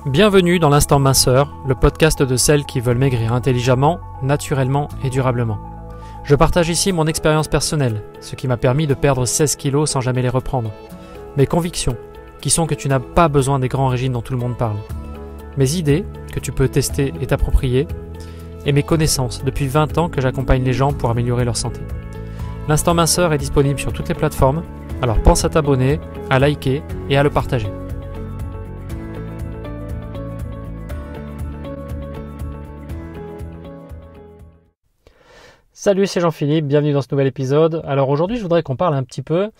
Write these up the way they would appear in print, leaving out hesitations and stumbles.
Bienvenue dans l'Instant Minceur, le podcast de celles qui veulent maigrir intelligemment, naturellement et durablement. Je partage ici mon expérience personnelle, ce qui m'a permis de perdre 16 kilos sans jamais les reprendre. Mes convictions, qui sont que tu n'as pas besoin des grands régimes dont tout le monde parle. Mes idées, que tu peux tester et t'approprier. Et mes connaissances, depuis 20 ans que j'accompagne les gens pour améliorer leur santé. L'Instant Minceur est disponible sur toutes les plateformes, alors pense à t'abonner, à liker et à le partager. Salut, c'est Jean-Philippe, bienvenue dans ce nouvel épisode. Alors aujourd'hui, je voudrais qu'on parle un petit peu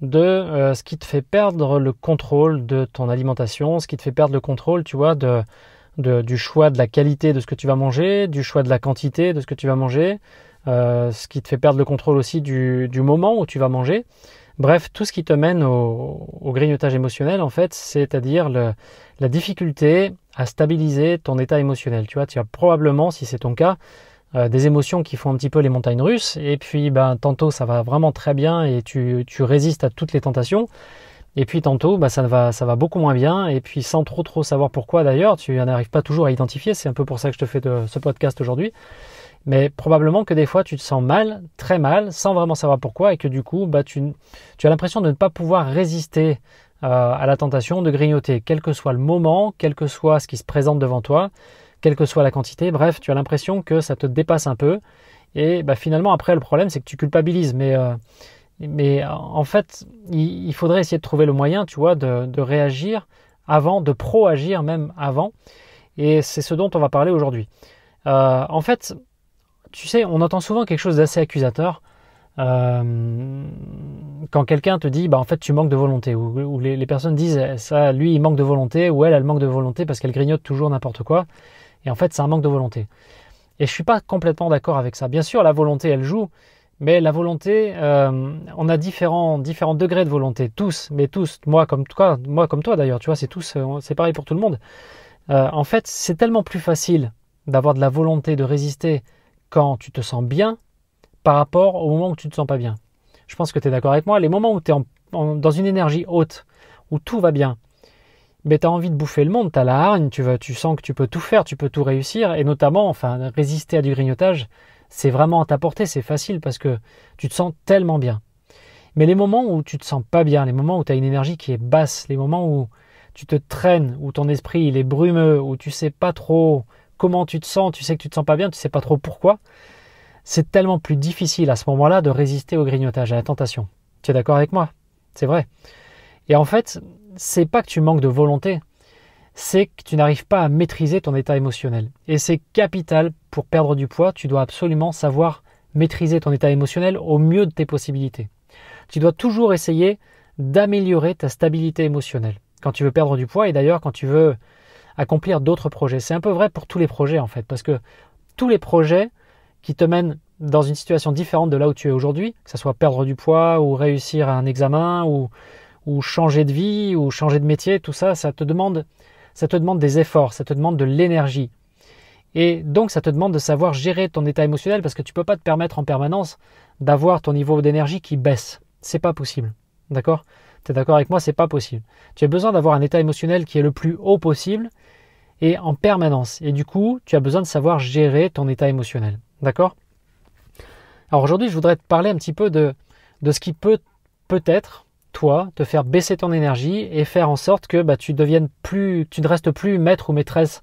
de ce qui te fait perdre le contrôle de ton alimentation, ce qui te fait perdre le contrôle, tu vois, du choix de la qualité de ce que tu vas manger, du choix de la quantité de ce que tu vas manger, ce qui te fait perdre le contrôle aussi du moment où tu vas manger. Bref, tout ce qui te mène au grignotage émotionnel, en fait, c'est-à-dire la difficulté à stabiliser ton état émotionnel. Tu vois, tu as probablement, si c'est ton cas, des émotions qui font un petit peu les montagnes russes, et puis tantôt ça va vraiment très bien et tu résistes à toutes les tentations, et puis tantôt ça va beaucoup moins bien, et puis sans trop savoir pourquoi d'ailleurs, tu n'arrives pas toujours à identifier. C'est un peu pour ça que je te fais ce podcast aujourd'hui, mais probablement que des fois tu te sens mal, très mal, sans vraiment savoir pourquoi, et que du coup tu as l'impression de ne pas pouvoir résister à la tentation de grignoter, quel que soit le moment, quel que soit ce qui se présente devant toi, quelle que soit la quantité. Bref, tu as l'impression que ça te dépasse un peu, et finalement après le problème c'est que tu culpabilises, mais en fait il faudrait essayer de trouver le moyen, tu vois, de réagir avant, de pro-agir même avant, et c'est ce dont on va parler aujourd'hui. En fait, tu sais, on entend souvent quelque chose d'assez accusateur quand quelqu'un te dit en fait tu manques de volonté, ou les personnes disent ça, lui il manque de volonté, ou elle manque de volonté parce qu'elle grignote toujours n'importe quoi. Et en fait, c'est un manque de volonté. Et je suis pas complètement d'accord avec ça. Bien sûr, la volonté, elle joue, mais la volonté, on a différents degrés de volonté, tous. Moi comme toi d'ailleurs, tu vois, c'est pareil pour tout le monde. En fait, c'est tellement plus facile d'avoir de la volonté de résister quand tu te sens bien par rapport au moment où tu te sens pas bien. Je pense que tu es d'accord avec moi. Les moments où tu es dans une énergie haute, où tout va bien, tu as envie de bouffer le monde, tu as la hargne, tu sens que tu peux tout faire, tu peux tout réussir, et notamment, résister à du grignotage, c'est vraiment à ta portée, c'est facile parce que tu te sens tellement bien. Mais les moments où tu te sens pas bien, les moments où tu as une énergie qui est basse, les moments où tu te traînes, où ton esprit il est brumeux, où tu sais pas trop comment tu te sens, tu sais que tu te sens pas bien, tu sais pas trop pourquoi, c'est tellement plus difficile à ce moment-là de résister au grignotage, à la tentation. Tu es d'accord avec moi? C'est vrai. Et en fait, c'est pas que tu manques de volonté, c'est que tu n'arrives pas à maîtriser ton état émotionnel. Et c'est capital pour perdre du poids, tu dois absolument savoir maîtriser ton état émotionnel au mieux de tes possibilités. Tu dois toujours essayer d'améliorer ta stabilité émotionnelle quand tu veux perdre du poids, et d'ailleurs quand tu veux accomplir d'autres projets. C'est un peu vrai pour tous les projets en fait, parce que tous les projets qui te mènent dans une situation différente de là où tu es aujourd'hui, que ce soit perdre du poids ou réussir à un examen ou changer de vie, ou changer de métier, tout ça, ça te demande des efforts, ça te demande de l'énergie. Et donc, ça te demande de savoir gérer ton état émotionnel, parce que tu ne peux pas te permettre en permanence d'avoir ton niveau d'énergie qui baisse. C'est pas possible. D'accord ? Tu es d'accord avec moi ? C'est pas possible. Tu as besoin d'avoir un état émotionnel qui est le plus haut possible et en permanence. Et du coup, tu as besoin de savoir gérer ton état émotionnel. D'accord ? Alors aujourd'hui, je voudrais te parler un petit peu de ce qui peut-être toi, te faire baisser ton énergie et faire en sorte que tu ne restes plus maître ou maîtresse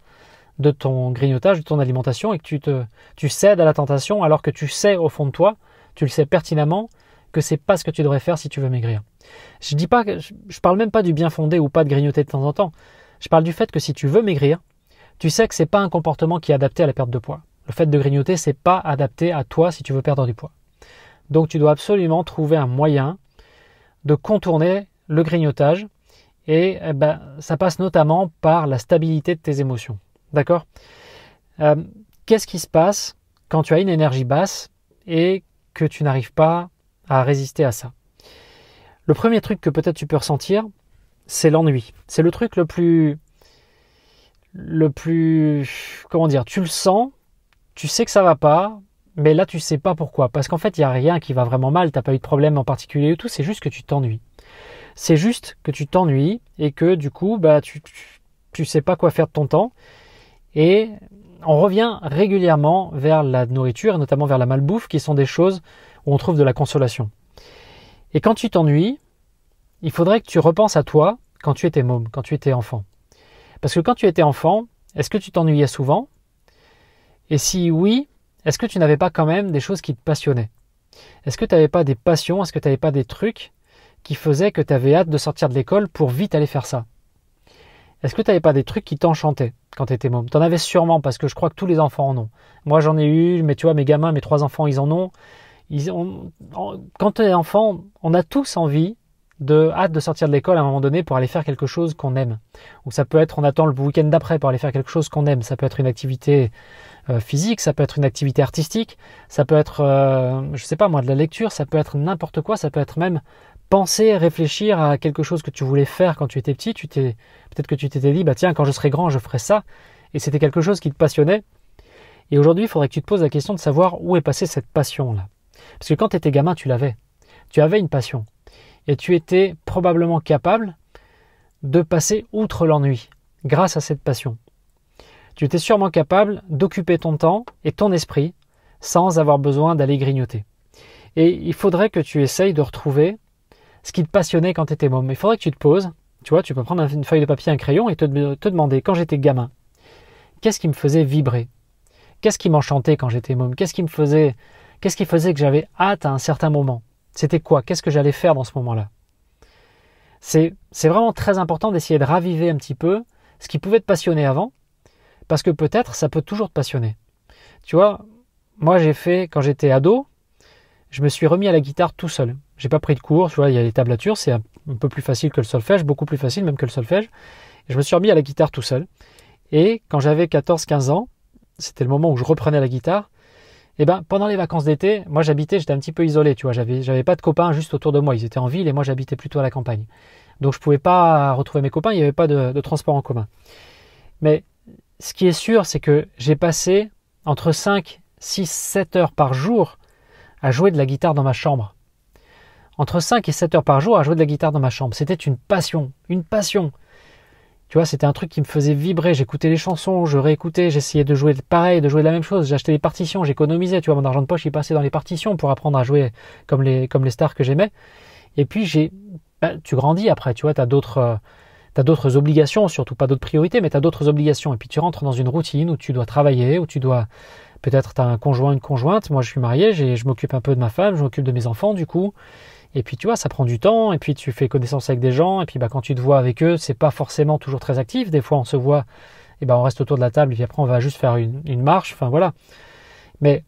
de ton grignotage, de ton alimentation, et que tu cèdes à la tentation, alors que tu sais au fond de toi, tu le sais pertinemment, que c'est pas ce que tu devrais faire si tu veux maigrir. Je parle même pas du bien fondé ou pas de grignoter de temps en temps. Je parle du fait que si tu veux maigrir, tu sais que c'est pas un comportement qui est adapté à la perte de poids. Le fait de grignoter, c'est pas adapté à toi si tu veux perdre du poids. Donc tu dois absolument trouver un moyen de contourner le grignotage, et ça passe notamment par la stabilité de tes émotions. D'accord ? Qu'est-ce qui se passe quand tu as une énergie basse et que tu n'arrives pas à résister à ça ? Le premier truc que peut-être tu peux ressentir, c'est l'ennui. C'est le truc le plus, comment dire, tu le sens, tu sais que ça va pas, mais là tu sais pas pourquoi, parce qu'en fait il n'y a rien qui va vraiment mal, tu n'as pas eu de problème en particulier et tout, c'est juste que tu t'ennuies. C'est juste que tu t'ennuies et que du coup tu sais pas quoi faire de ton temps. Et on revient régulièrement vers la nourriture, et notamment vers la malbouffe, qui sont des choses où on trouve de la consolation. Et quand tu t'ennuies, il faudrait que tu repenses à toi quand tu étais môme, quand tu étais enfant. Parce que quand tu étais enfant, est-ce que tu t'ennuyais souvent? Et si oui, est-ce que tu n'avais pas quand même des choses qui te passionnaient? Est-ce que tu n'avais pas des passions? Est-ce que tu n'avais pas des trucs qui faisaient que tu avais hâte de sortir de l'école pour vite aller faire ça? Est-ce que tu n'avais pas des trucs qui t'enchantaient quand tu étais môme? Tu en avais sûrement, parce que je crois que tous les enfants en ont. Moi j'en ai eu, mais tu vois, mes gamins, mes 3 enfants, ils en ont. Quand tu es enfant, on a tous envie hâte de sortir de l'école à un moment donné pour aller faire quelque chose qu'on aime. Ou ça peut être, on attend le week-end d'après pour aller faire quelque chose qu'on aime. Ça peut être une activité physique, ça peut être une activité artistique, ça peut être, je sais pas moi, de la lecture, ça peut être n'importe quoi, ça peut être même penser, réfléchir à quelque chose que tu voulais faire quand tu étais petit. Peut-être que tu t'étais dit, bah tiens, quand je serai grand, je ferai ça. Et c'était quelque chose qui te passionnait. Et aujourd'hui, il faudrait que tu te poses la question de savoir où est passée cette passion-là. Parce que quand tu étais gamin, tu l'avais. Tu avais une passion. Et tu étais probablement capable de passer outre l'ennui grâce à cette passion. Tu étais sûrement capable d'occuper ton temps et ton esprit sans avoir besoin d'aller grignoter. Et il faudrait que tu essayes de retrouver ce qui te passionnait quand tu étais môme. Il faudrait que tu te poses, tu vois, tu peux prendre une feuille de papier, un crayon et te demander, quand j'étais gamin, qu'est-ce qui me faisait vibrer? Qu'est-ce qui m'enchantait quand j'étais môme? Qu'est-ce qui faisait que j'avais hâte à un certain moment? C'était quoi? Qu'est-ce que j'allais faire dans ce moment-là? C'est vraiment très important d'essayer de raviver un petit peu ce qui pouvait te passionner avant, parce que peut-être ça peut toujours te passionner. Tu vois, moi j'ai fait, quand j'étais ado, je me suis remis à la guitare tout seul. J'ai pas pris de cours, tu vois, il y a les tablatures, c'est un peu plus facile que le solfège, beaucoup plus facile même que le solfège. Et je me suis remis à la guitare tout seul. Et quand j'avais 14-15 ans, c'était le moment où je reprenais la guitare, et ben pendant les vacances d'été, moi j'étais un petit peu isolé, tu vois, j'avais pas de copains juste autour de moi, ils étaient en ville et moi j'habitais plutôt à la campagne. Donc je pouvais pas retrouver mes copains, il n'y avait pas de transport en commun. Mais ce qui est sûr, c'est que j'ai passé entre 5, 6, 7 heures par jour à jouer de la guitare dans ma chambre. Entre 5 et 7 heures par jour à jouer de la guitare dans ma chambre. C'était une passion, une passion. Tu vois, c'était un truc qui me faisait vibrer. J'écoutais les chansons, je réécoutais, j'essayais de jouer pareil, de jouer la même chose. J'achetais des partitions, j'économisais. Tu vois, mon argent de poche, il passait dans les partitions pour apprendre à jouer comme les stars que j'aimais. Et puis, tu grandis après, tu vois, t'as d'autres obligations, surtout pas d'autres priorités, mais t'as d'autres obligations. Et puis, tu rentres dans une routine où tu dois travailler, où tu dois... Peut-être t'as un conjoint, une conjointe. Moi, je suis marié, je m'occupe un peu de ma femme, je m'occupe de mes enfants, du coup. Et puis tu vois, ça prend du temps, et puis tu fais connaissance avec des gens, et puis quand tu te vois avec eux, c'est pas forcément toujours très actif. Des fois on se voit, et on reste autour de la table, et puis après on va juste faire une marche, enfin voilà. Mais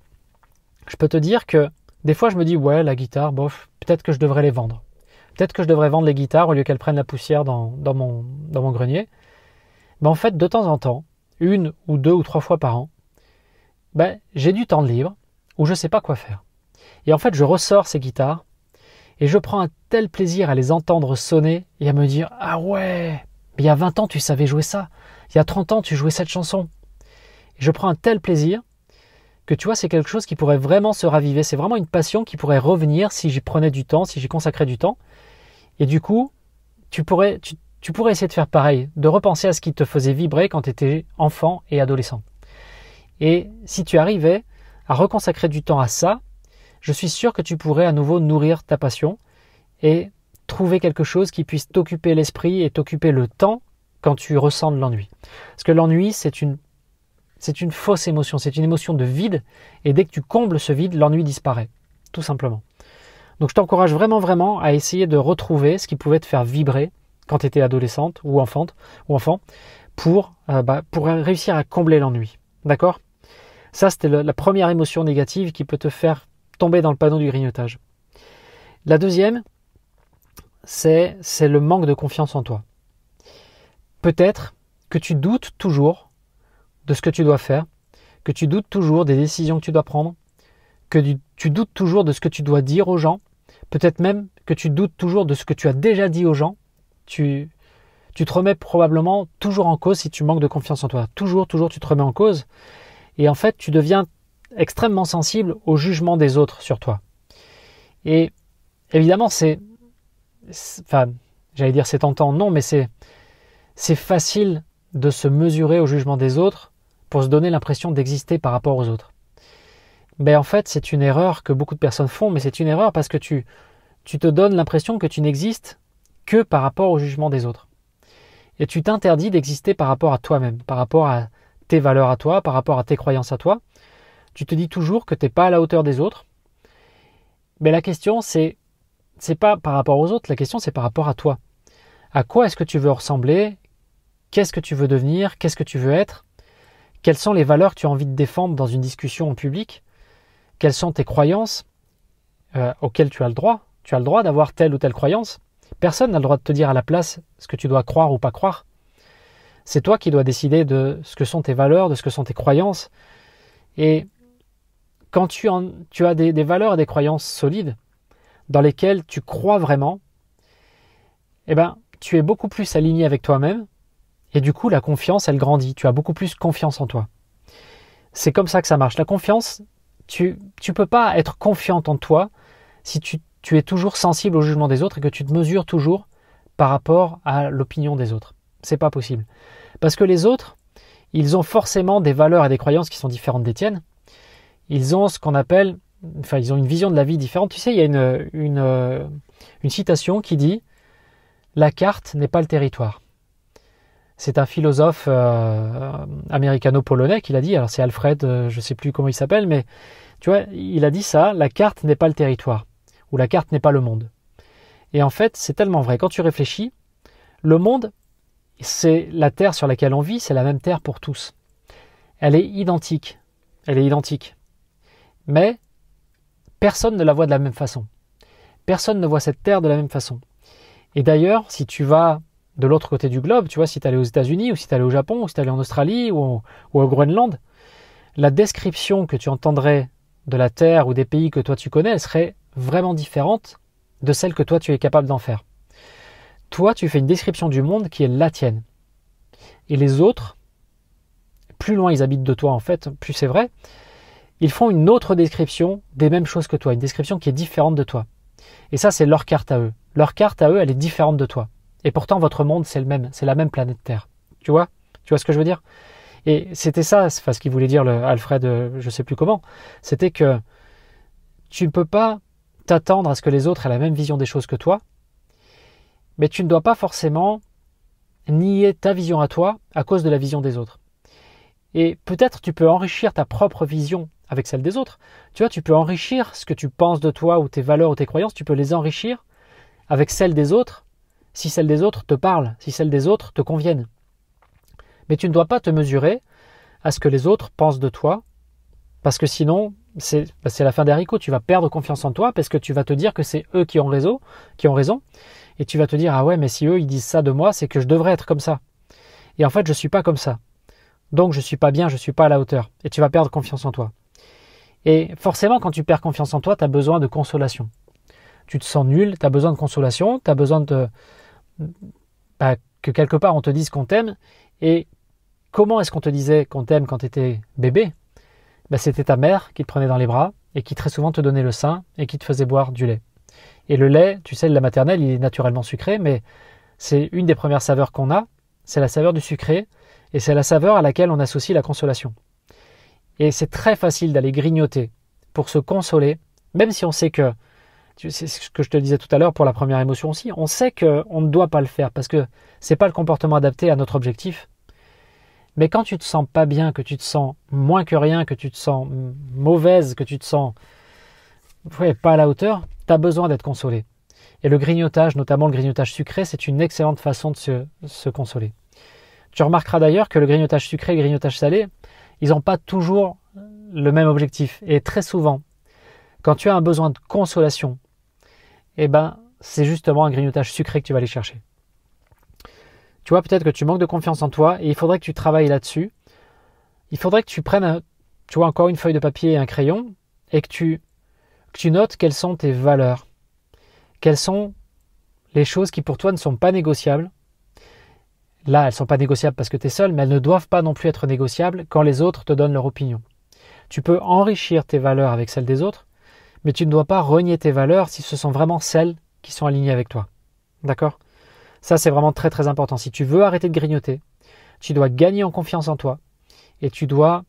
je peux te dire que des fois je me dis, ouais, la guitare, bof, peut-être que je devrais les vendre. Peut-être que je devrais vendre les guitares au lieu qu'elles prennent la poussière dans mon grenier. Mais en fait, de temps en temps, 1 ou 2 ou 3 fois par an, j'ai du temps libre où je sais pas quoi faire. Et en fait, je ressors ces guitares, et je prends un tel plaisir à les entendre sonner et à me dire « Ah ouais, mais il y a 20 ans tu savais jouer ça, il y a 30 ans tu jouais cette chanson ». Et je prends un tel plaisir que tu vois, c'est quelque chose qui pourrait vraiment se raviver. C'est vraiment une passion qui pourrait revenir si j'y prenais du temps, si j'y consacrais du temps. Et du coup, tu pourrais essayer de faire pareil, de repenser à ce qui te faisait vibrer quand tu étais enfant et adolescent. Et si tu arrivais à reconsacrer du temps à ça, je suis sûr que tu pourrais à nouveau nourrir ta passion et trouver quelque chose qui puisse t'occuper l'esprit et t'occuper le temps quand tu ressens de l'ennui. Parce que l'ennui, c'est une fausse émotion, c'est une émotion de vide, et dès que tu combles ce vide, l'ennui disparaît, tout simplement. Donc je t'encourage vraiment à essayer de retrouver ce qui pouvait te faire vibrer quand tu étais adolescente ou enfant, pour réussir à combler l'ennui. D'accord ? Ça, c'était la première émotion négative qui peut te faire tomber dans le panneau du grignotage. La deuxième, c'est le manque de confiance en toi. Peut-être que tu doutes toujours de ce que tu dois faire, que tu doutes toujours des décisions que tu dois prendre, que tu doutes toujours de ce que tu dois dire aux gens, peut-être même que tu doutes toujours de ce que tu as déjà dit aux gens. Tu te remets probablement toujours en cause si tu manques de confiance en toi. Toujours, tu te remets en cause. Et en fait, tu deviens extrêmement sensible au jugement des autres sur toi. Et évidemment, j'allais dire c'est tentant, non, mais c'est facile de se mesurer au jugement des autres pour se donner l'impression d'exister par rapport aux autres. Mais en fait, c'est une erreur que beaucoup de personnes font, mais c'est une erreur parce que tu te donnes l'impression que tu n'existes que par rapport au jugement des autres. Et tu t'interdis d'exister par rapport à toi-même, par rapport à tes valeurs à toi, par rapport à tes croyances à toi. Tu te dis toujours que tu n'es pas à la hauteur des autres. Mais la question, c'est pas par rapport aux autres, la question c'est par rapport à toi. À quoi est-ce que tu veux ressembler? Qu'est-ce que tu veux devenir? Qu'est-ce que tu veux être? Quelles sont les valeurs que tu as envie de défendre dans une discussion en public? Quelles sont tes croyances auxquelles tu as le droit? Tu as le droit d'avoir telle ou telle croyance. Personne n'a le droit de te dire à la place ce que tu dois croire ou pas croire. C'est toi qui dois décider de ce que sont tes valeurs, de ce que sont tes croyances. Et quand tu as des valeurs et des croyances solides dans lesquelles tu crois vraiment, eh ben, tu es beaucoup plus aligné avec toi-même et du coup, la confiance, elle grandit. Tu as beaucoup plus confiance en toi. C'est comme ça que ça marche. La confiance, tu peux pas être confiante en toi si tu es toujours sensible au jugement des autres et que tu te mesures toujours par rapport à l'opinion des autres. C'est pas possible. Parce que les autres, ils ont forcément des valeurs et des croyances qui sont différentes des tiennes. Ils ont ce qu'on appelle, ils ont une vision de la vie différente. Tu sais, il y a une citation qui dit « La carte n'est pas le territoire ». C'est un philosophe américano-polonais qui l'a dit. Alors c'est Alfred, je ne sais plus comment il s'appelle, mais tu vois, il a dit ça, la carte n'est pas le territoire, ou la carte n'est pas le monde. Et en fait, c'est tellement vrai. Quand tu réfléchis, le monde, c'est la terre sur laquelle on vit, c'est la même terre pour tous. Elle est identique. Mais personne ne la voit de la même façon. Personne ne voit cette terre de la même façon. Et d'ailleurs, si tu vas de l'autre côté du globe, tu vois, si tu es allé aux États-Unis, ou si tu es allé au Japon, ou si tu es allé en Australie, ou au Groenland, la description que tu entendrais de la terre ou des pays que toi tu connais, elle serait vraiment différente de celle que toi tu es capable d'en faire. Toi, tu fais une description du monde qui est la tienne. Et les autres, plus loin ils habitent de toi en fait, plus c'est vrai, ils font une autre description des mêmes choses que toi, une description qui est différente de toi. Et ça, c'est leur carte à eux. Leur carte à eux, elle est différente de toi. Et pourtant, votre monde, c'est le même. C'est la même planète Terre. Tu vois ce que je veux dire? Et c'était ça, ce qu'il voulait dire Alfred, je ne sais plus comment. C'était que tu ne peux pas t'attendre à ce que les autres aient la même vision des choses que toi, mais tu ne dois pas forcément nier ta vision à toi à cause de la vision des autres. Et peut-être tu peux enrichir ta propre vision avec celle des autres. Tu vois, tu peux enrichir ce que tu penses de toi ou tes valeurs ou tes croyances, tu peux les enrichir avec celles des autres, si celles des autres te parlent, si celles des autres te conviennent. Mais tu ne dois pas te mesurer à ce que les autres pensent de toi, parce que sinon, c'est la fin des haricots. Tu vas perdre confiance en toi parce que tu vas te dire que c'est eux qui ont raison, et tu vas te dire, ah ouais, mais si eux ils disent ça de moi, c'est que je devrais être comme ça. Et en fait, je ne suis pas comme ça. Donc je ne suis pas bien, je ne suis pas à la hauteur. Et tu vas perdre confiance en toi. Et forcément, quand tu perds confiance en toi, tu as besoin de consolation. Tu te sens nul, tu as besoin de consolation, tu as besoin que quelque part on te dise qu'on t'aime. Et comment est-ce qu'on te disait qu'on t'aime quand tu étais bébé? C'était ta mère qui te prenait dans les bras et qui très souvent te donnait le sein et qui te faisait boire du lait. Et le lait, tu sais, le lait maternel, il est naturellement sucré, mais c'est une des premières saveurs qu'on a, c'est la saveur du sucré, et c'est la saveur à laquelle on associe la consolation. Et c'est très facile d'aller grignoter pour se consoler, même si on sait que, c'est ce que je te disais tout à l'heure pour la première émotion aussi, on sait qu'on ne doit pas le faire parce que c'est pas le comportement adapté à notre objectif. Mais quand tu te sens pas bien, que tu te sens moins que rien, que tu te sens mauvaise, que tu te sens pas à la hauteur, tu as besoin d'être consolé. Et le grignotage, notamment le grignotage sucré, c'est une excellente façon de se consoler. Tu remarqueras d'ailleurs que le grignotage sucré et le grignotage salé, ils n'ont pas toujours le même objectif. Et très souvent, quand tu as un besoin de consolation, c'est justement un grignotage sucré que tu vas aller chercher. Tu vois, peut-être que tu manques de confiance en toi et il faudrait que tu travailles là-dessus. Il faudrait que tu prennes, encore une feuille de papier et un crayon et que tu notes quelles sont tes valeurs. Quelles sont les choses qui pour toi ne sont pas négociables. Là, elles ne sont pas négociables parce que tu es seul, mais elles ne doivent pas non plus être négociables quand les autres te donnent leur opinion. Tu peux enrichir tes valeurs avec celles des autres, mais tu ne dois pas renier tes valeurs si ce sont vraiment celles qui sont alignées avec toi. D'accord ? Ça, c'est vraiment très très important. Si tu veux arrêter de grignoter, tu dois gagner en confiance en toi et tu dois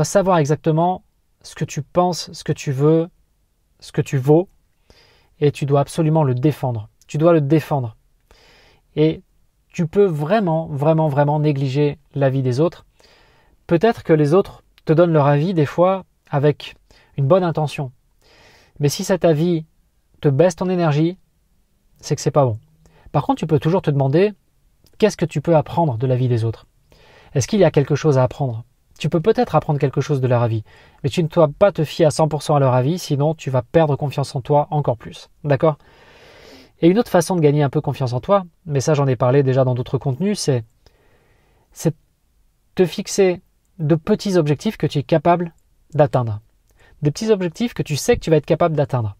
savoir exactement ce que tu penses, ce que tu veux, ce que tu vaux et tu dois absolument le défendre. Tu dois le défendre. Et tu peux vraiment, vraiment, vraiment négliger l'avis des autres. Peut-être que les autres te donnent leur avis des fois avec une bonne intention. Mais si cet avis te baisse ton énergie, c'est que c'est pas bon. Par contre, tu peux toujours te demander qu'est-ce que tu peux apprendre de l'avis des autres. Est-ce qu'il y a quelque chose à apprendre? Tu peux peut-être apprendre quelque chose de leur avis, mais tu ne dois pas te fier à 100% à leur avis, sinon tu vas perdre confiance en toi encore plus. D'accord? Et une autre façon de gagner un peu confiance en toi, mais ça j'en ai parlé déjà dans d'autres contenus, c'est te fixer de petits objectifs que tu es capable d'atteindre. Des petits objectifs que tu sais que tu vas être capable d'atteindre.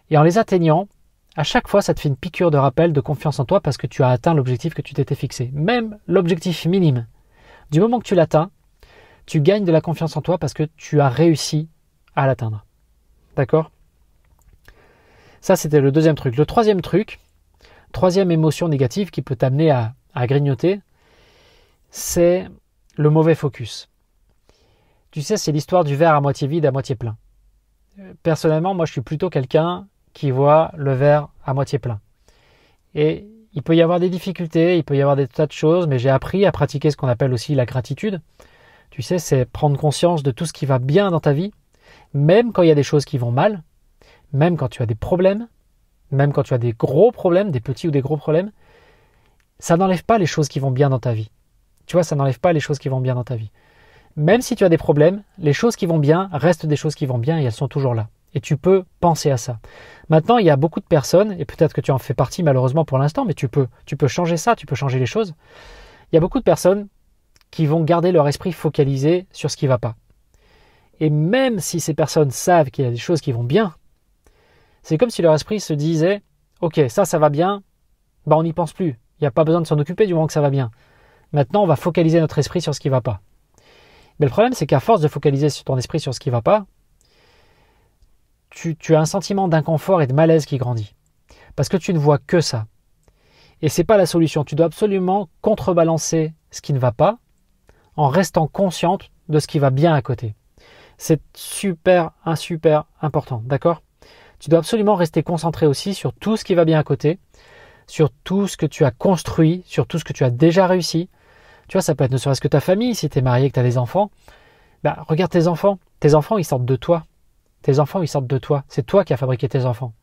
Et en les atteignant, à chaque fois ça te fait une piqûre de rappel de confiance en toi parce que tu as atteint l'objectif que tu t'étais fixé. Même l'objectif minime. Du moment que tu l'atteins, tu gagnes de la confiance en toi parce que tu as réussi à l'atteindre. D'accord? Ça, c'était le deuxième truc. Le troisième truc, troisième émotion négative qui peut t'amener à grignoter, c'est le mauvais focus. Tu sais, c'est l'histoire du verre à moitié vide, à moitié plein. Personnellement, moi, je suis plutôt quelqu'un qui voit le verre à moitié plein. Et il peut y avoir des difficultés, il peut y avoir des tas de choses, mais j'ai appris à pratiquer ce qu'on appelle aussi la gratitude. Tu sais, c'est prendre conscience de tout ce qui va bien dans ta vie, même quand il y a des choses qui vont mal, même quand tu as des problèmes, même quand tu as des gros problèmes, des petits ou des gros problèmes, ça n'enlève pas les choses qui vont bien dans ta vie. Tu vois, ça n'enlève pas les choses qui vont bien dans ta vie. Même si tu as des problèmes, les choses qui vont bien restent des choses qui vont bien et elles sont toujours là. Et tu peux penser à ça. Maintenant, il y a beaucoup de personnes, et peut-être que tu en fais partie malheureusement pour l'instant, mais tu peux changer ça, tu peux changer les choses. Il y a beaucoup de personnes qui vont garder leur esprit focalisé sur ce qui ne va pas. Et même si ces personnes savent qu'il y a des choses qui vont bien, c'est comme si leur esprit se disait « Ok, ça va bien, on n'y pense plus. Il n'y a pas besoin de s'en occuper du moment que ça va bien. Maintenant, on va focaliser notre esprit sur ce qui ne va pas. » Mais le problème, c'est qu'à force de focaliser sur ton esprit sur ce qui ne va pas, tu as un sentiment d'inconfort et de malaise qui grandit. Parce que tu ne vois que ça. Et ce n'est pas la solution. Tu dois absolument contrebalancer ce qui ne va pas en restant consciente de ce qui va bien à côté. C'est super important, d'accord? Tu dois absolument rester concentré aussi sur tout ce qui va bien à côté, sur tout ce que tu as construit, sur tout ce que tu as déjà réussi. Tu vois, ça peut être ne serait-ce que ta famille, si tu es marié et que tu as des enfants. Regarde tes enfants. Tes enfants, ils sortent de toi. Tes enfants, ils sortent de toi. C'est toi qui as fabriqué tes enfants.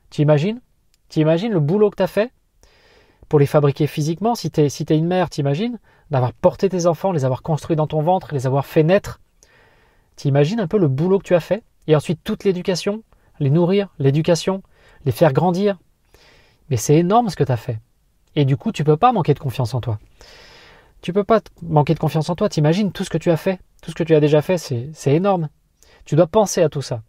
Tu imagines le boulot que tu as fait pour les fabriquer physiquement? Si tu es une mère, tu imagines d'avoir porté tes enfants, les avoir construits dans ton ventre, les avoir fait naître. Tu imagines un peu le boulot que tu as fait? Et ensuite, toute l'éducation, les nourrir, l'éducation, les faire grandir. Mais c'est énorme ce que tu as fait. Et du coup, tu ne peux pas manquer de confiance en toi. Tu ne peux pas manquer de confiance en toi. T'imagines tout ce que tu as fait, tout ce que tu as déjà fait, c'est énorme. Tu dois penser à tout ça.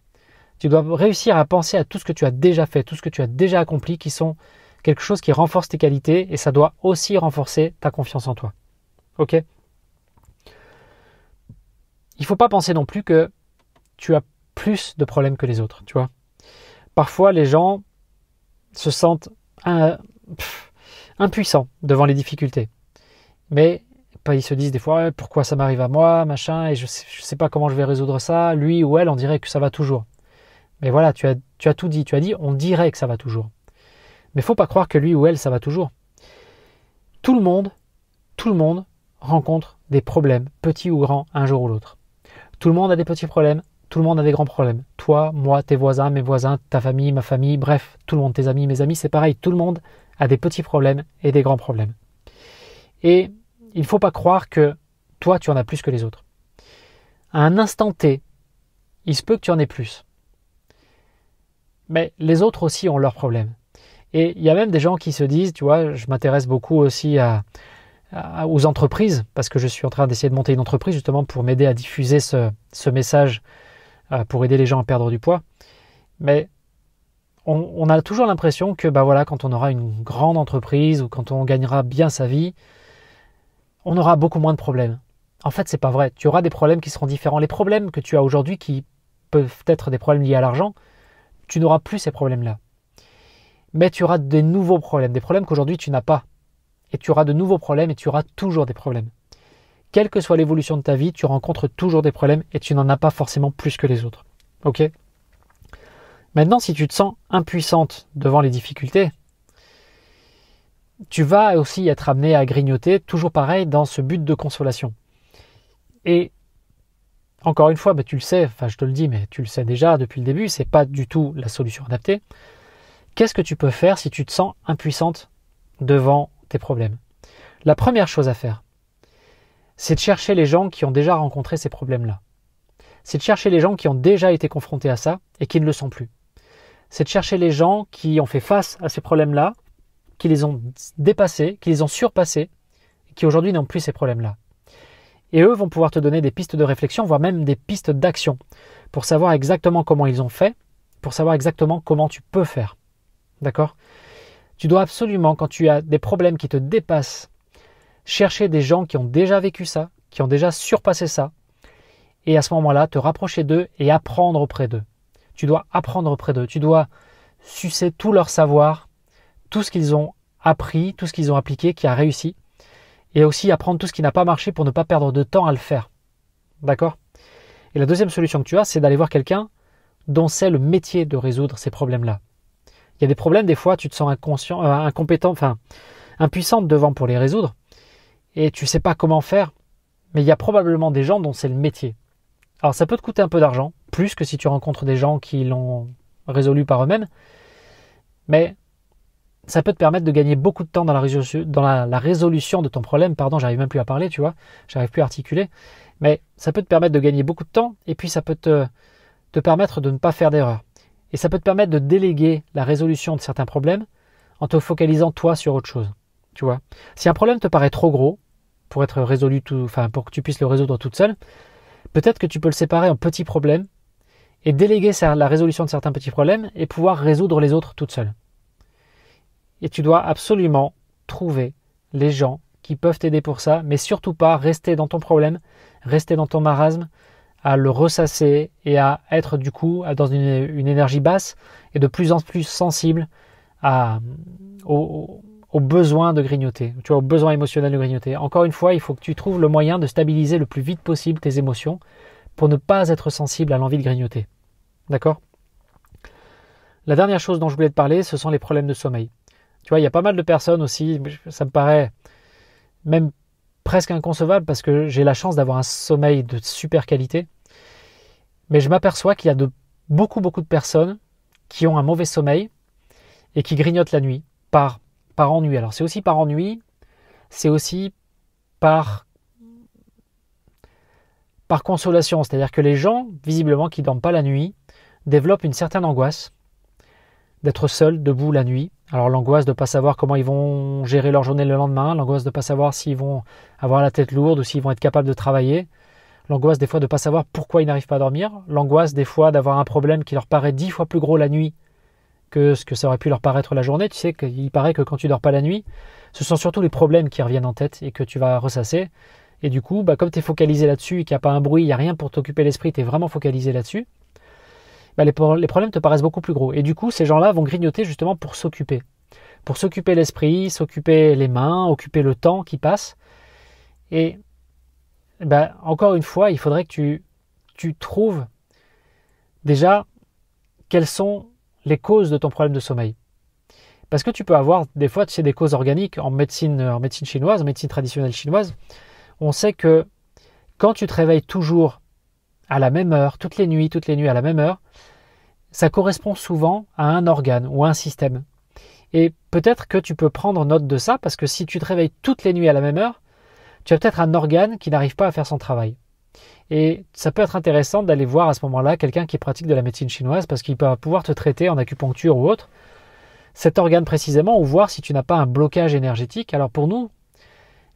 Tu dois réussir à penser à tout ce que tu as déjà fait, tout ce que tu as déjà accompli, qui sont quelque chose qui renforce tes qualités et ça doit aussi renforcer ta confiance en toi. Ok? Il ne faut pas penser non plus que tu as plus de problèmes que les autres, tu vois. Parfois, les gens se sentent impuissants devant les difficultés. Mais ils se disent des fois pourquoi ça m'arrive à moi, machin, et je sais pas comment je vais résoudre ça. Lui ou elle, on dirait que ça va toujours. Mais voilà, tu as tout dit. Tu as dit on dirait que ça va toujours. Mais faut pas croire que lui ou elle, ça va toujours. Tout le monde rencontre des problèmes, petits ou grands, un jour ou l'autre. Tout le monde a des petits problèmes, tout le monde a des grands problèmes. Toi, moi, tes voisins, mes voisins, ta famille, ma famille, bref, tout le monde, tes amis, mes amis, c'est pareil. Tout le monde a des petits problèmes et des grands problèmes. Et il ne faut pas croire que toi, tu en as plus que les autres. À un instant T, il se peut que tu en aies plus. Mais les autres aussi ont leurs problèmes. Et il y a même des gens qui se disent, tu vois, je m'intéresse beaucoup aussi aux entreprises, parce que je suis en train d'essayer de monter une entreprise justement pour m'aider à diffuser ce message, pour aider les gens à perdre du poids. Mais on a toujours l'impression que quand on aura une grande entreprise ou quand on gagnera bien sa vie, on aura beaucoup moins de problèmes. En fait, c'est pas vrai. Tu auras des problèmes qui seront différents. Les problèmes que tu as aujourd'hui, qui peuvent être des problèmes liés à l'argent, tu n'auras plus ces problèmes-là. Mais tu auras des nouveaux problèmes, des problèmes qu'aujourd'hui tu n'as pas. et tu auras de nouveaux problèmes et tu auras toujours des problèmes. Quelle que soit l'évolution de ta vie, tu rencontres toujours des problèmes et tu n'en as pas forcément plus que les autres. Ok ? Maintenant, si tu te sens impuissante devant les difficultés, tu vas aussi être amené à grignoter, toujours pareil, dans ce but de consolation. Et encore une fois, tu le sais, je te le dis, mais tu le sais déjà depuis le début, c'est pas du tout la solution adaptée. Qu'est-ce que tu peux faire si tu te sens impuissante devant tes problèmes ? La première chose à faire, c'est de chercher les gens qui ont déjà rencontré ces problèmes-là. C'est de chercher les gens qui ont déjà été confrontés à ça et qui ne le sont plus. C'est de chercher les gens qui ont fait face à ces problèmes-là, qui les ont dépassés, qui les ont surpassés, et qui aujourd'hui n'ont plus ces problèmes-là. Et eux vont pouvoir te donner des pistes de réflexion, voire même des pistes d'action, pour savoir exactement comment ils ont fait, pour savoir exactement comment tu peux faire. D'accord ? Tu dois absolument, quand tu as des problèmes qui te dépassent, chercher des gens qui ont déjà vécu ça, qui ont déjà surpassé ça, et à ce moment-là, te rapprocher d'eux et apprendre auprès d'eux. Tu dois apprendre auprès d'eux, tu dois sucer tout leur savoir, tout ce qu'ils ont appris, tout ce qu'ils ont appliqué, qui a réussi, et aussi apprendre tout ce qui n'a pas marché pour ne pas perdre de temps à le faire. D'accord ? Et la deuxième solution que tu as, c'est d'aller voir quelqu'un dont c'est le métier de résoudre ces problèmes-là. Il y a des problèmes, des fois, tu te sens impuissante devant pour les résoudre, et tu ne sais pas comment faire, mais il y a probablement des gens dont c'est le métier. Alors ça peut te coûter un peu d'argent, plus que si tu rencontres des gens qui l'ont résolu par eux-mêmes, mais ça peut te permettre de gagner beaucoup de temps dans la résolution de ton problème. Pardon, j'arrive même plus à parler, tu vois, j'arrive plus à articuler, mais ça peut te permettre de gagner beaucoup de temps, et puis ça peut te permettre de ne pas faire d'erreur. Et ça peut te permettre de déléguer la résolution de certains problèmes en te focalisant toi sur autre chose. Tu vois, si un problème te paraît trop gros pour être résolu pour que tu puisses le résoudre toute seule, peut-être que tu peux le séparer en petits problèmes et déléguer la résolution de certains petits problèmes et pouvoir résoudre les autres toute seule. Et tu dois absolument trouver les gens qui peuvent t'aider pour ça, mais surtout pas rester dans ton problème, rester dans ton marasme, à le ressasser et à être du coup dans une énergie basse et de plus en plus sensible aux besoin de grignoter, tu vois, au besoin émotionnel de grignoter. Encore une fois, il faut que tu trouves le moyen de stabiliser le plus vite possible tes émotions pour ne pas être sensible à l'envie de grignoter. D'accord ? La dernière chose dont je voulais te parler, ce sont les problèmes de sommeil. Tu vois, il y a pas mal de personnes aussi, ça me paraît même presque inconcevable parce que j'ai la chance d'avoir un sommeil de super qualité, mais je m'aperçois qu'il y a beaucoup de personnes qui ont un mauvais sommeil et qui grignotent la nuit par ennui. Alors c'est aussi par ennui, c'est aussi par consolation. C'est-à-dire que les gens, visiblement, qui ne dorment pas la nuit, développent une certaine angoisse d'être seuls, debout la nuit. Alors l'angoisse de ne pas savoir comment ils vont gérer leur journée le lendemain, l'angoisse de ne pas savoir s'ils vont avoir la tête lourde ou s'ils vont être capables de travailler, l'angoisse des fois de ne pas savoir pourquoi ils n'arrivent pas à dormir, l'angoisse des fois d'avoir un problème qui leur paraît 10 fois plus gros la nuit que ce que ça aurait pu leur paraître la journée. Tu sais qu'il paraît que quand tu dors pas la nuit, ce sont surtout les problèmes qui reviennent en tête et que tu vas ressasser. Et du coup, comme tu es focalisé là-dessus et qu'il n'y a pas un bruit, il n'y a rien pour t'occuper l'esprit, tu es vraiment focalisé là-dessus, les problèmes te paraissent beaucoup plus gros. Et du coup, ces gens-là vont grignoter justement pour s'occuper l'esprit, s'occuper les mains, occuper le temps qui passe. Et encore une fois, il faudrait que tu trouves déjà quelles sont les causes de ton problème de sommeil. Parce que tu peux avoir des fois, tu sais, des causes organiques en médecine chinoise, en médecine traditionnelle chinoise. On sait que quand tu te réveilles toujours à la même heure, toutes les nuits à la même heure, ça correspond souvent à un organe ou à un système. Et peut-être que tu peux prendre note de ça, parce que si tu te réveilles toutes les nuits à la même heure, tu as peut-être un organe qui n'arrive pas à faire son travail. Et ça peut être intéressant d'aller voir à ce moment-là quelqu'un qui pratique de la médecine chinoise, parce qu'il peut pouvoir te traiter en acupuncture ou autre, cet organe précisément, ou voir si tu n'as pas un blocage énergétique. Alors pour nous,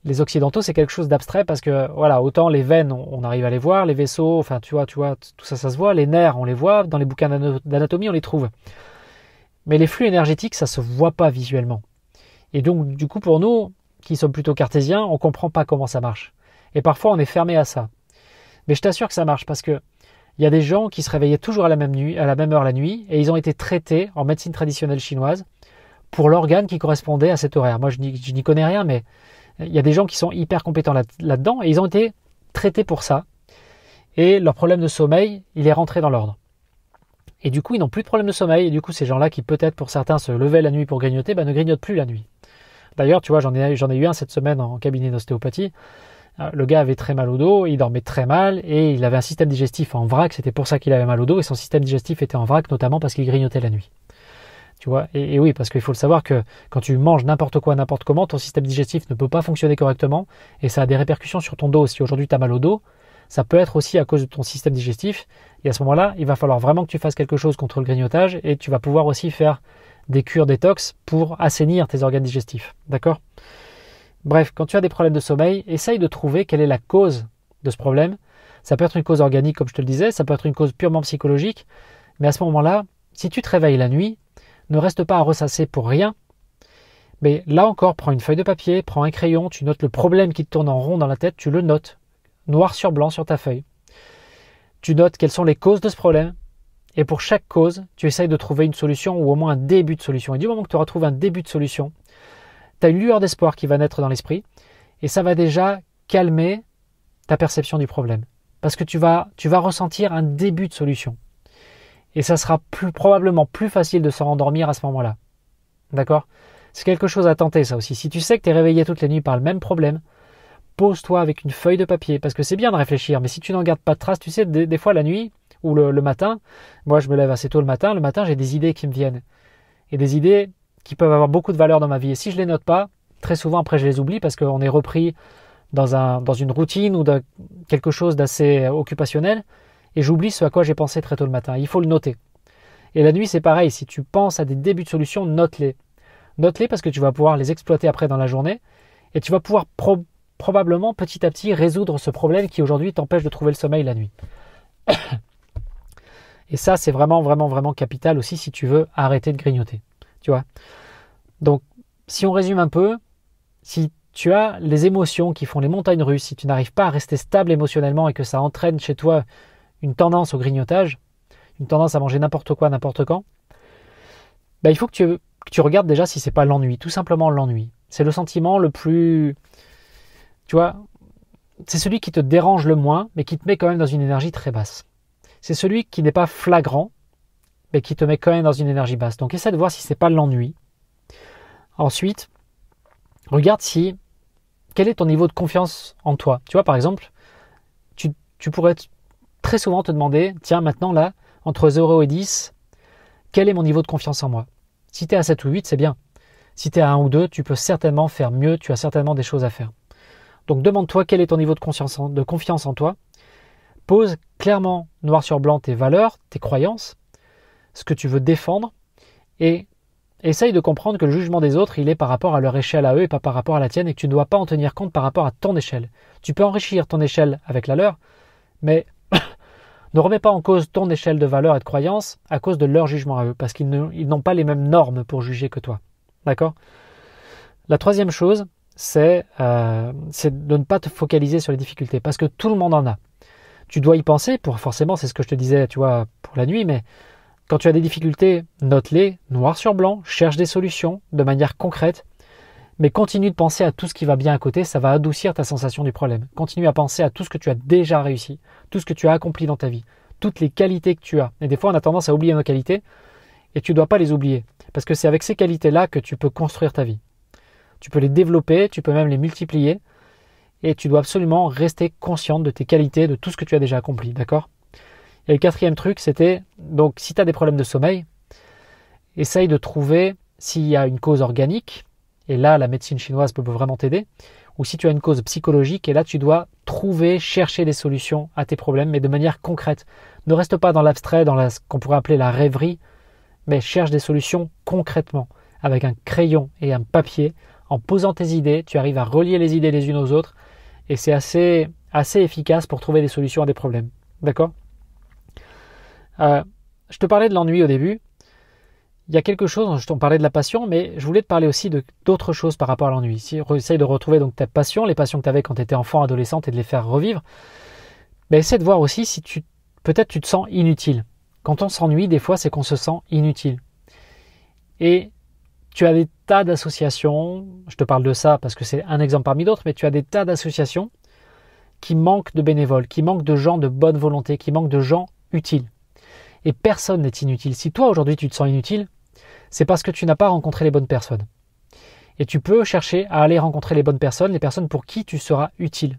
les occidentaux, c'est quelque chose d'abstrait parce que, voilà, autant les veines, on arrive à les voir, les vaisseaux, enfin, tu vois, tout ça, ça se voit, les nerfs, on les voit, dans les bouquins d'anatomie, on les trouve. Mais les flux énergétiques, ça se voit pas visuellement. Et donc, du coup, pour nous, qui sommes plutôt cartésiens, on comprend pas comment ça marche. Et parfois, on est fermé à ça. Mais je t'assure que ça marche parce que il y a des gens qui se réveillaient toujours à la même heure la nuit, et ils ont été traités en médecine traditionnelle chinoise pour l'organe qui correspondait à cet horaire. Moi, je n'y connais rien, mais il y a des gens qui sont hyper compétents là-dedans et ils ont été traités pour ça. Et leur problème de sommeil, il est rentré dans l'ordre. Et du coup, ils n'ont plus de problème de sommeil. Et du coup, ces gens-là qui peut-être pour certains se levaient la nuit pour grignoter, ne grignotent plus la nuit. D'ailleurs, tu vois, j'en ai eu un cette semaine en cabinet d'ostéopathie. Le gars avait très mal au dos, il dormait très mal et il avait un système digestif en vrac. C'était pour ça qu'il avait mal au dos et son système digestif était en vrac, notamment parce qu'il grignotait la nuit. Tu vois, et oui, parce qu'il faut le savoir que quand tu manges n'importe quoi, n'importe comment, ton système digestif ne peut pas fonctionner correctement et ça a des répercussions sur ton dos. Si aujourd'hui tu as mal au dos, ça peut être aussi à cause de ton système digestif. Et à ce moment-là, il va falloir vraiment que tu fasses quelque chose contre le grignotage et tu vas pouvoir aussi faire des cures détox pour assainir tes organes digestifs. D'accord ? Bref, quand tu as des problèmes de sommeil, essaye de trouver quelle est la cause de ce problème. Ça peut être une cause organique, comme je te le disais, ça peut être une cause purement psychologique. Mais à ce moment-là, si tu te réveilles la nuit, ne reste pas à ressasser pour rien. Mais là encore, prends une feuille de papier, prends un crayon, tu notes le problème qui te tourne en rond dans la tête, tu le notes, noir sur blanc sur ta feuille. Tu notes quelles sont les causes de ce problème. Et pour chaque cause, tu essayes de trouver une solution ou au moins un début de solution. Et du moment que tu auras trouvé un début de solution, tu as une lueur d'espoir qui va naître dans l'esprit et ça va déjà calmer ta perception du problème. Parce que tu vas ressentir un début de solution. Et ça sera probablement plus facile de se rendormir à ce moment-là. D'accord ? C'est quelque chose à tenter ça aussi. Si tu sais que tu es réveillé toutes les nuits par le même problème, pose-toi avec une feuille de papier. Parce que c'est bien de réfléchir, mais si tu n'en gardes pas de traces, tu sais, des fois la nuit ou le matin, moi je me lève assez tôt le matin j'ai des idées qui me viennent. Et des idées qui peuvent avoir beaucoup de valeur dans ma vie. Et si je les note pas, très souvent après je les oublie parce qu'on est repris dans une routine ou dans quelque chose d'assez occupationnel et j'oublie ce à quoi j'ai pensé très tôt le matin. Il faut le noter. Et la nuit c'est pareil, si tu penses à des débuts de solutions, note-les. Note-les parce que tu vas pouvoir les exploiter après dans la journée et tu vas pouvoir probablement petit à petit résoudre ce problème qui aujourd'hui t'empêche de trouver le sommeil la nuit. Et ça c'est vraiment vraiment vraiment capital aussi si tu veux arrêter de grignoter. Tu vois. Donc, si on résume un peu, si tu as les émotions qui font les montagnes russes, si tu n'arrives pas à rester stable émotionnellement et que ça entraîne chez toi une tendance au grignotage, une tendance à manger n'importe quoi, n'importe quand, il faut que tu regardes déjà si c'est pas l'ennui, tout simplement l'ennui. C'est le sentiment le plus, tu vois, c'est celui qui te dérange le moins, mais qui te met quand même dans une énergie très basse. C'est celui qui n'est pas flagrant, mais qui te met quand même dans une énergie basse. Donc essaie de voir si c'est pas l'ennui. Ensuite, regarde quel est ton niveau de confiance en toi. Tu vois, par exemple, tu pourrais très souvent te demander, tiens, maintenant là, entre 0 et 10, quel est mon niveau de confiance en moi ? Si tu es à 7 ou 8, c'est bien. Si tu es à 1 ou 2, tu peux certainement faire mieux, tu as certainement des choses à faire. Donc demande-toi quel est ton niveau de confiance en toi. Pose clairement, noir sur blanc, tes valeurs, tes croyances, ce que tu veux défendre et essaye de comprendre que le jugement des autres, il est par rapport à leur échelle à eux et pas par rapport à la tienne et que tu ne dois pas en tenir compte par rapport à ton échelle. Tu peux enrichir ton échelle avec la leur, mais ne remets pas en cause ton échelle de valeurs et de croyances à cause de leur jugement à eux parce qu'ils n'ont pas les mêmes normes pour juger que toi. D'accord ? La troisième chose, c'est de ne pas te focaliser sur les difficultés parce que tout le monde en a. Tu dois y penser, forcément, c'est ce que je te disais, tu vois, pour la nuit, mais quand tu as des difficultés, note-les, noir sur blanc, cherche des solutions de manière concrète, mais continue de penser à tout ce qui va bien à côté, ça va adoucir ta sensation du problème. Continue à penser à tout ce que tu as déjà réussi, tout ce que tu as accompli dans ta vie, toutes les qualités que tu as. Et des fois, on a tendance à oublier nos qualités, et tu ne dois pas les oublier, parce que c'est avec ces qualités-là que tu peux construire ta vie. Tu peux les développer, tu peux même les multiplier, et tu dois absolument rester consciente de tes qualités, de tout ce que tu as déjà accompli, d'accord ? Et le quatrième truc, c'était, donc si tu as des problèmes de sommeil, essaye de trouver s'il y a une cause organique, et là la médecine chinoise peut vraiment t'aider, ou si tu as une cause psychologique, et là tu dois chercher des solutions à tes problèmes, mais de manière concrète. Ne reste pas dans l'abstrait, dans ce qu'on pourrait appeler la rêverie, mais cherche des solutions concrètement, avec un crayon et un papier, en posant tes idées, tu arrives à relier les idées les unes aux autres, et c'est assez efficace pour trouver des solutions à des problèmes. D'accord ? Je te parlais de l'ennui au début. Il y a quelque chose, je t'en parlais de la passion, mais je voulais te parler aussi d'autres choses par rapport à l'ennui. Si tu essayes de retrouver donc ta passion, les passions que tu avais quand tu étais enfant, adolescente, et de les faire revivre, essaie de voir aussi si peut-être tu te sens inutile. Quand on s'ennuie, des fois, c'est qu'on se sent inutile. Et tu as des tas d'associations, je te parle de ça parce que c'est un exemple parmi d'autres, mais tu as des tas d'associations qui manquent de bénévoles, qui manquent de gens de bonne volonté, qui manquent de gens utiles. Et personne n'est inutile. Si toi aujourd'hui tu te sens inutile, c'est parce que tu n'as pas rencontré les bonnes personnes. Et tu peux chercher à aller rencontrer les personnes pour qui tu seras utile.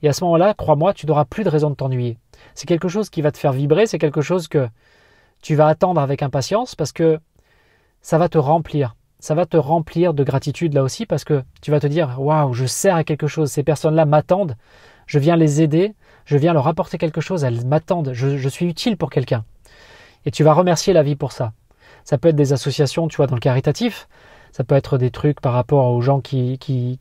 Et à ce moment-là, crois-moi, tu n'auras plus de raison de t'ennuyer. C'est quelque chose qui va te faire vibrer, c'est quelque chose que tu vas attendre avec impatience parce que ça va te remplir. Ça va te remplir de gratitude là aussi parce que tu vas te dire « Waouh, je sers à quelque chose, ces personnes-là m'attendent, je viens les aider, je viens leur apporter quelque chose, elles m'attendent, je suis utile pour quelqu'un. » Et tu vas remercier la vie pour ça. Ça peut être des associations, tu vois, dans le caritatif, ça peut être des trucs par rapport aux gens qui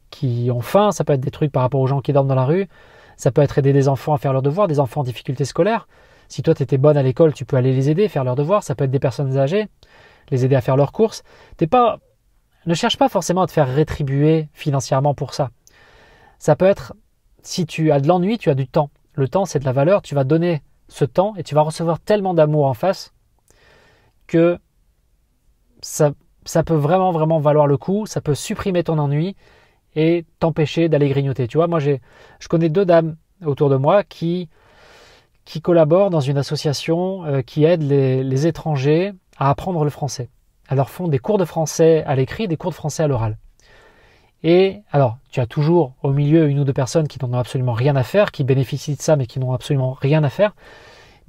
ont faim, ça peut être des trucs par rapport aux gens qui dorment dans la rue, ça peut être aider des enfants à faire leurs devoirs, des enfants en difficulté scolaire. Si toi tu étais bonne à l'école, tu peux aller les aider, faire leurs devoirs, ça peut être des personnes âgées, les aider à faire leurs courses. Ne cherche pas forcément à te faire rétribuer financièrement pour ça. Ça peut être, si tu as de l'ennui, tu as du temps. Le temps, c'est de la valeur, tu vas donner ce temps et tu vas recevoir tellement d'amour en face que ça peut vraiment, vraiment valoir le coup, ça peut supprimer ton ennui et t'empêcher d'aller grignoter. Tu vois, moi, je connais 2 dames autour de moi qui collaborent dans une association qui aide les étrangers à apprendre le français. Elles leur font des cours de français à l'écrit, des cours de français à l'oral. Et alors, tu as toujours au milieu 1 ou 2 personnes qui n'en ont absolument rien à faire, qui bénéficient de ça mais qui n'ont absolument rien à faire.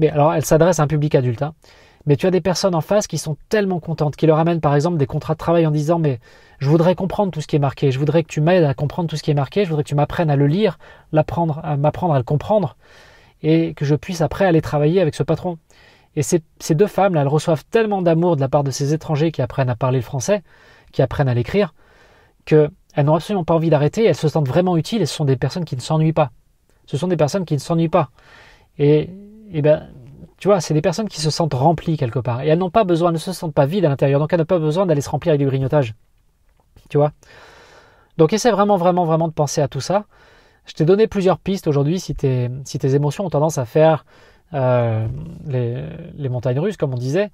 Mais alors, elles s'adressent à un public adulte. Mais tu as des personnes en face qui sont tellement contentes, qui leur amènent par exemple des contrats de travail en disant « Mais je voudrais comprendre tout ce qui est marqué, je voudrais que tu m'aides à comprendre tout ce qui est marqué, je voudrais que tu m'apprennes à le lire, m'apprendre à le comprendre et que je puisse après aller travailler avec ce patron. » Et ces 2 femmes-là, elles reçoivent tellement d'amour de la part de ces étrangers qui apprennent à parler le français, qui apprennent à l'écrire, qu'elles n'ont absolument pas envie d'arrêter, elles se sentent vraiment utiles et ce sont des personnes qui ne s'ennuient pas. Ce sont des personnes qui ne s'ennuient pas. Et ben, tu vois, c'est des personnes qui se sentent remplies quelque part. Et elles n'ont pas besoin, ne se sentent pas vides à l'intérieur, donc elles n'ont pas besoin d'aller se remplir avec du grignotage. Tu vois ? Donc essaie vraiment, vraiment, vraiment de penser à tout ça. Je t'ai donné plusieurs pistes aujourd'hui si tes émotions ont tendance à faire les montagnes russes, comme on disait.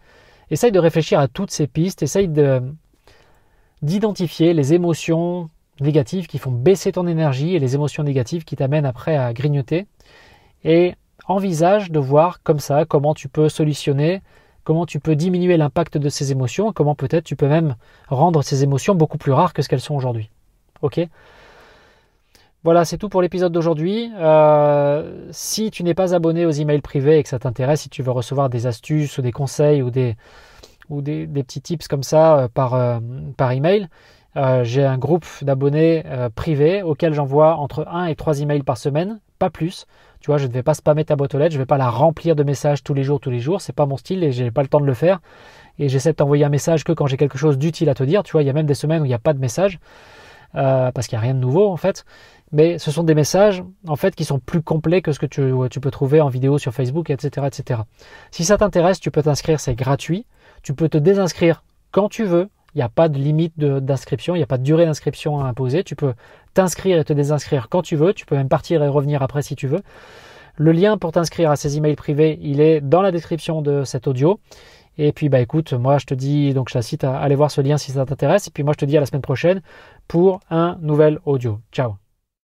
Essaye de réfléchir à toutes ces pistes, essaye d'identifier les émotions négatives qui font baisser ton énergie et les émotions négatives qui t'amènent après à grignoter. Et envisage de voir comme ça comment tu peux solutionner, comment tu peux diminuer l'impact de ces émotions, comment peut-être tu peux même rendre ces émotions beaucoup plus rares que ce qu'elles sont aujourd'hui. Ok ? Voilà, c'est tout pour l'épisode d'aujourd'hui. Si tu n'es pas abonné aux emails privés et que ça t'intéresse, si tu veux recevoir des astuces ou des conseils ou des petits tips comme ça par email, j'ai un groupe d'abonnés privés auquel j'envoie entre 1 et 3 emails par semaine, pas plus. Tu vois, je ne vais pas spammer ta boîte aux lettres, je ne vais pas la remplir de messages tous les jours, c'est pas mon style et j'ai pas le temps de le faire. Et j'essaie de t'envoyer un message que quand j'ai quelque chose d'utile à te dire. Tu vois, il y a même des semaines où il n'y a pas de message parce qu'il n'y a rien de nouveau en fait. Mais ce sont des messages en fait qui sont plus complets que ce que tu peux trouver en vidéo sur Facebook, etc., etc. Si ça t'intéresse, tu peux t'inscrire, c'est gratuit. Tu peux te désinscrire quand tu veux. Il n'y a pas de limite d'inscription, il n'y a pas de durée d'inscription à imposer. Tu peux t'inscrire et te désinscrire quand tu veux. Tu peux même partir et revenir après si tu veux. Le lien pour t'inscrire à ces emails privés, il est dans la description de cet audio. Et puis bah écoute, moi je te dis, donc je t'incite à aller voir ce lien si ça t'intéresse. Et puis moi je te dis à la semaine prochaine pour un nouvel audio. Ciao.